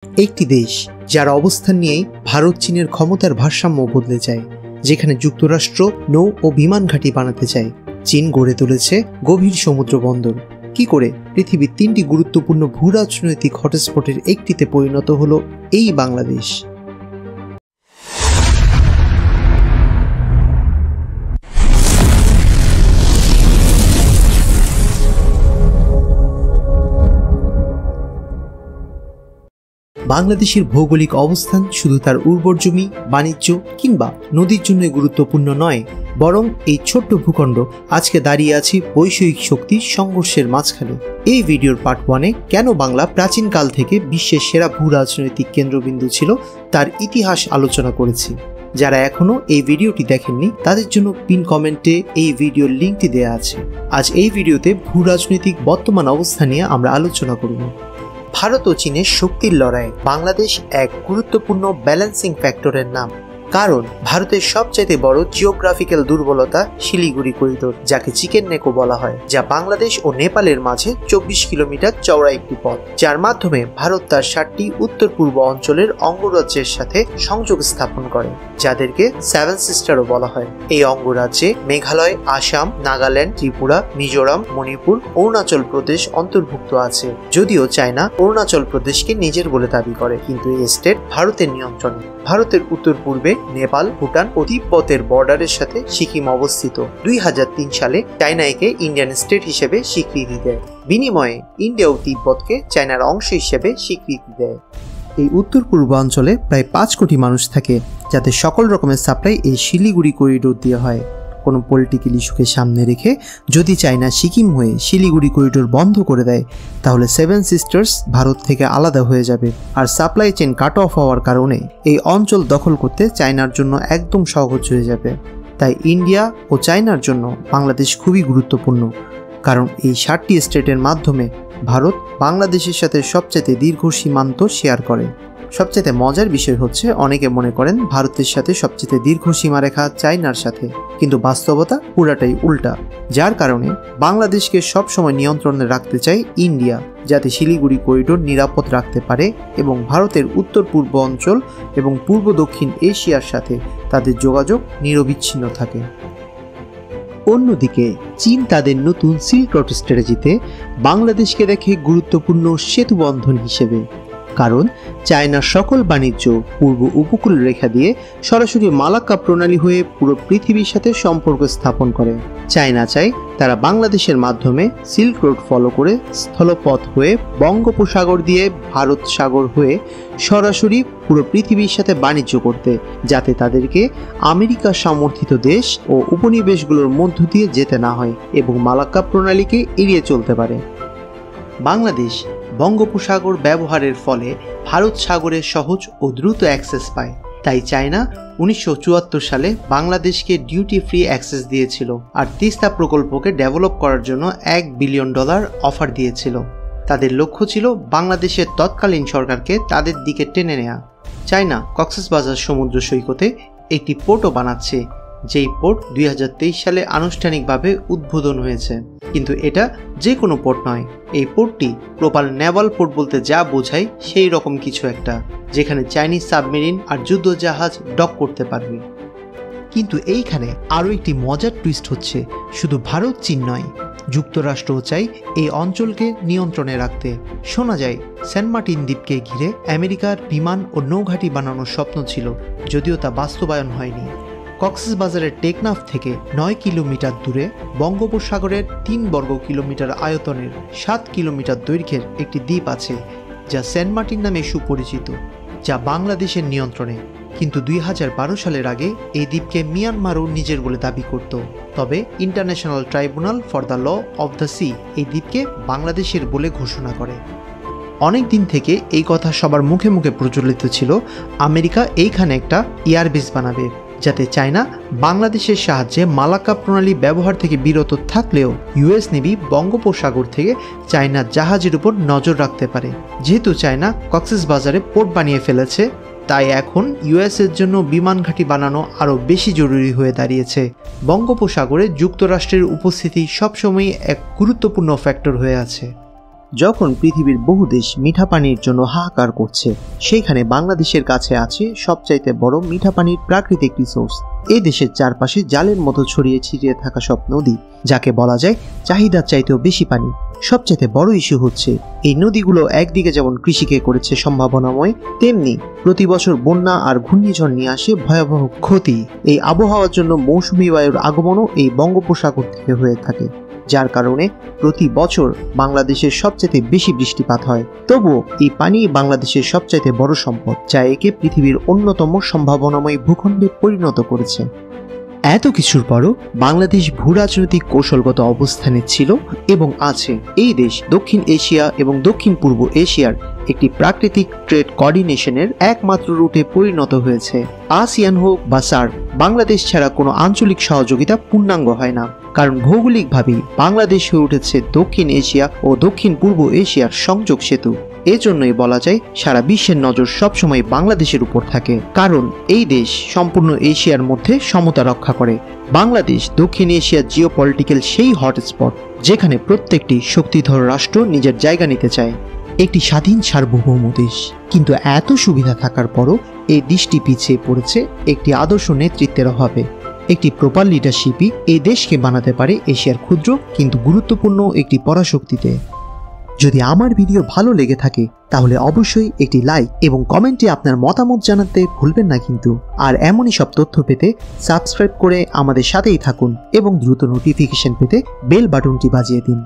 একটি দেশ যার অবস্থান নিয়েই ভারত চীনের ক্ষমতার ভারসাম্য বদলে যায়, যেখানে যুক্তরাষ্ট্র নৌ ও বিমান ঘাঁটি বানাতে চায়। চীন গড়ে তুলেছে গভীর সমুদ্র বন্দর। কি করে পৃথিবীর 3টি গুরুত্বপূর্ণ ভূরাজনৈতিক হটস্পটের একটিতে পরিণত হলো এই বাংলাদেশ? বাংলাদেশের ভৌগোলিক অবস্থান শুধু তার উর্বর জমি, বাণিজ্য কিংবা নদীর জন্য গুরুত্বপূর্ণ নয়, বরং এই ছোট্ট ভূখণ্ড আজকে দাঁড়িয়ে আছে বৈষয়িক শক্তির সংঘর্ষের মাঝখানে। এই ভিডিওর পার্ট 1-এ কেন বাংলা প্রাচীনকাল থেকে বিশ্বের সেরা ভূরাজনৈতিক কেন্দ্রবিন্দু ছিল তার ইতিহাস আলোচনা করেছি। যারা এখনও এই ভিডিওটি দেখেননি তাদের জন্য পিন কমেন্টে এই ভিডিওর লিঙ্কটি দেওয়া আছে। আজ এই ভিডিওতে ভূরাজনৈতিক বর্তমান অবস্থা নিয়ে আমরা আলোচনা করব। ভারত ও চীনের শক্তির লড়াই বাংলাদেশ এক গুরুত্বপূর্ণ ব্যালেন্সিং ফ্যাক্টরের নাম। কারণ ভারতের সবচাইতে বড় জিওগ্রাফিক্যাল দুর্বলতা শিলিগুড়ি করিডোর, যাকে চিকেন নেকও বলা হয়, যা বাংলাদেশ ও নেপালের মাঝে 24 কিলোমিটার চওড়া একটি পথ, যার মাধ্যমে ভারত তার 7টি উত্তর পূর্ব অঞ্চলের অঙ্গরাজ্যের সাথে সংযোগ স্থাপন করে, যাদেরকে 7 সিস্টারও বলা হয়। এই অঙ্গরাজ্যে মেঘালয়, আসাম, নাগাল্যান্ড, ত্রিপুরা, মিজোরাম, মণিপুর, অরুণাচল প্রদেশ অন্তর্ভুক্ত আছে। যদিও চায়না অরুণাচল প্রদেশকে নিজের বলে দাবি করে, কিন্তু এই স্টেট ভারতের নিয়ন্ত্রণে। ভারতের উত্তর পূর্বে নেপাল, ভুটান ও তিব্বতের বর্ডারের সাথে সিকিম অবস্থিত। 2003 সালে চায়না একে ইন্ডিয়ান স্টেট হিসেবে স্বীকৃতি দেয়। বিনিময়ে ইন্ডিয়া ও তিব্বতকে চায়নার অংশ হিসেবে স্বীকৃতি দেয়। এই উত্তর পূর্বাঞ্চলে প্রায় 5 কোটি মানুষ থাকে, যাতে সকল রকমের সাপ্লাই এই শিলিগুড়ি করিডোর দিয়ে হয়। কোনো পলিটিক্যাল ইস্যুকে সামনে রেখে যদি চায়না সিকিম হয়ে শিলিগুড়ি করিডোর বন্ধ করে দেয়, তাহলে 7 সিস্টার্স ভারত থেকে আলাদা হয়ে যাবে, আর সাপ্লাই চেন কাট অফ হওয়ার কারণে এই অঞ্চল দখল করতে চায়নার জন্য একদম সহজ হয়ে যাবে। তাই ইন্ডিয়া ও চায়নার জন্য বাংলাদেশ খুবই গুরুত্বপূর্ণ, কারণ এই 7টি স্টেটের মাধ্যমে ভারত বাংলাদেশের সাথে সবচেয়ে দীর্ঘ সীমান্ত শেয়ার করে। সবচেয়ে মজার বিষয় হচ্ছে, অনেকে মনে করেন ভারতের সাথে সবচেয়ে দীর্ঘ সীমারেখা চায়নার সাথে, কিন্তু বাস্তবতা পুরাটাই উল্টা। যার কারণে বাংলাদেশকে সবসময় নিয়ন্ত্রণে রাখতে চায় ইন্ডিয়া, যাতে শিলিগুড়ি করিডোর নিরাপদ রাখতে পারে এবং ভারতের উত্তর পূর্ব অঞ্চল এবং পূর্ব দক্ষিণ এশিয়ার সাথে তাদের যোগাযোগ নিরবিচ্ছিন্ন থাকে। অন্যদিকে চীন তাদের নতুন সিল্ক রোড স্ট্র্যাটেজিতে বাংলাদেশকে দেখে গুরুত্বপূর্ণ সেতুবন্ধন হিসেবে, কারণ চায়নার সকল বাণিজ্য পূর্ব উপকূল রেখা দিয়ে সরাসরি মালাক্কা প্রণালী হয়ে পুরো পৃথিবীর সাথে সম্পর্ক স্থাপন করে। চায়না চায় তারা বাংলাদেশের মাধ্যমে সিল্ক রোড ফলো করে স্থলপথ হয়ে বঙ্গোপসাগর দিয়ে ভারত সাগর হয়ে সরাসরি পুরো পৃথিবীর সাথে বাণিজ্য করতে, যাতে তাদেরকে আমেরিকা সমর্থিত দেশ ও উপনিবেশগুলোর মধ্য দিয়ে যেতে না হয় এবং মালাক্কা প্রণালীকে এড়িয়ে চলতে পারে। বাংলাদেশ বঙ্গোপসাগর ব্যবহারের ফলে ভারত সাগরের সহজ ও দ্রুত অ্যাক্সেস পায়। তাই চায়না 1974 সালে বাংলাদেশকে ডিউটি ফ্রি অ্যাক্সেস দিয়েছিল, আর তিস্তা প্রকল্পকে ডেভেলপ করার জন্য $1 বিলিয়ন অফার দিয়েছিল। তাদের লক্ষ্য ছিল বাংলাদেশের তৎকালীন সরকারকে তাদের দিকে টেনে নেওয়া। চায়না কক্সবাজার সমুদ্র সৈকতে একটি পোর্টও বানাচ্ছে, যেই পোর্ট 2023 সালে আনুষ্ঠানিকভাবে উদ্বোধন হয়েছে। কিন্তু এটা যে কোনো পোর্ট নয়, এই পোর্টটি প্রপার নেভাল পোর্ট বলতে যা বোঝায় সেই রকম কিছু একটা, যেখানে চাইনিজ সাবমেরিন আর যুদ্ধ জাহাজ ডক করতে পারবে। কিন্তু এইখানে আরও একটি মজার টুইস্ট হচ্ছে, শুধু ভারত চীন নয়, যুক্তরাষ্ট্রও চাই এই অঞ্চলকে নিয়ন্ত্রণে রাখতে। শোনা যায় সেন্ট মার্টিন দ্বীপকে ঘিরে আমেরিকার বিমান ও নৌঘাঁটি বানানোর স্বপ্ন ছিল, যদিও তা বাস্তবায়ন হয়নি। কক্সবাজারের টেকনাফ থেকে 9 কিলোমিটার দূরে বঙ্গোপসাগরের 3 বর্গ কিলোমিটার আয়তনের 7 কিলোমিটার দৈর্ঘ্যের একটি দ্বীপ আছে, যা সেন্ট মার্টিন নামে সুপরিচিত, যা বাংলাদেশের নিয়ন্ত্রণে। কিন্তু 2012 সালের আগে এই দ্বীপকে মিয়ানমারও নিজের বলে দাবি করত। তবে international tribunal for the law of the sea এই দ্বীপকে বাংলাদেশের বলে ঘোষণা করে। অনেক দিন থেকে এই কথা সবার মুখে মুখে প্রচলিত ছিল, আমেরিকা এইখানে একটা এয়ারবেস বানাবে, যাতে চায়না বাংলাদেশের সাহায্যে মালাক্কা প্রণালী ব্যবহার থেকে বিরত থাকলেও ইউএস নেভি বঙ্গোপসাগর থেকে চায়নার জাহাজের উপর নজর রাখতে পারে। যেহেতু চায়না কক্সবাজারে পোর্ট বানিয়ে ফেলেছে, তাই এখন ইউএসের জন্য বিমান ঘাঁটি বানানো আরও বেশি জরুরি হয়ে দাঁড়িয়েছে। বঙ্গোপসাগরে যুক্তরাষ্ট্রের উপস্থিতি সবসময়ই এক গুরুত্বপূর্ণ ফ্যাক্টর হয়ে আছে। যখন পৃথিবীর বহু দেশ মিঠা পানির জন্য হাহাকার করছে, সেখানে বাংলাদেশের কাছে আছে সবচাইতে বড় মিঠা পানির প্রাকৃতিক রিসোর্স। এই দেশের চারপাশে জালের মতো ছড়িয়ে ছিটিয়ে থাকা সব নদী, যাকে বলা যায় চাহিদার চাইতেও বেশি পানি। সবচাইতে বড় ইস্যু হচ্ছে এই নদীগুলো একদিকে যেমন কৃষিকে করেছে সম্ভাবনাময়, তেমনি প্রতি বছর বন্যা আর ঘূর্ণিঝড় নিয়ে আসে ভয়াবহ ক্ষতি। এই আবহাওয়ার জন্য মৌসুমী বায়ুর আগমনও এই বঙ্গোপসাগর থেকে হয়ে থাকে, যার কারণে প্রতি বছর বাংলাদেশের সবচেয়ে বেশি বৃষ্টিপাত হয়। তবুও এই পানি বাংলাদেশের সবচাইতে বড় সম্পদ, যা একে পৃথিবীর অন্যতম সম্ভাবনাময় ভূখণ্ডে পরিণত করেছে। এত কিছুর পরও বাংলাদেশ ভূরাজনৈতিক কৌশলগত অবস্থানে ছিল এবং আছে। এই দেশ দক্ষিণ এশিয়া এবং দক্ষিণ পূর্ব এশিয়ার একটি প্রাকৃতিক ট্রেড কোঅর্ডিনেশনের একমাত্র রুটে পরিণত হয়েছে। আসিয়ান হোক বা সার্ক, বাংলাদেশ ছাড়া কোনো আঞ্চলিক সহযোগিতা পূর্ণাঙ্গ হয় না, কারণ ভৌগোলিকভাবেই বাংলাদেশ হয়ে উঠেছে দক্ষিণ এশিয়া ও দক্ষিণ পূর্ব এশিয়ার সংযোগ সেতু। এজন্যই বলা যায় সারা বিশ্বের নজর সবসময় বাংলাদেশের উপর থাকে, কারণ এই দেশ সম্পূর্ণ এশিয়ার মধ্যে সমতা রক্ষা করে। বাংলাদেশ দক্ষিণ এশিয়ার জিওপলিটিক্যাল সেই হটস্পট, যেখানে প্রত্যেকটি শক্তিধর রাষ্ট্র নিজের জায়গা নিতে চায়। একটি স্বাধীন সার্বভৌম দেশ, কিন্তু এত সুবিধা থাকার পরও এই দেশটি পিছিয়ে পড়েছে একটি আদর্শ নেতৃত্বের অভাবে। একটি প্রপার লিডারশিপই এই দেশকে বানাতে পারে এশিয়ার ক্ষুদ্র কিন্তু গুরুত্বপূর্ণ একটি পরাশক্তিতে। যদি আমার ভিডিও ভালো লেগে থাকে তাহলে অবশ্যই একটি লাইক এবং কমেন্টে আপনার মতামত জানাতে ভুলবেন না কিন্তু। আর এমনই সব তথ্য পেতে সাবস্ক্রাইব করে আমাদের সাথেই থাকুন এবং দ্রুত নোটিফিকেশন পেতে বেল বাটনটি বাজিয়ে দিন।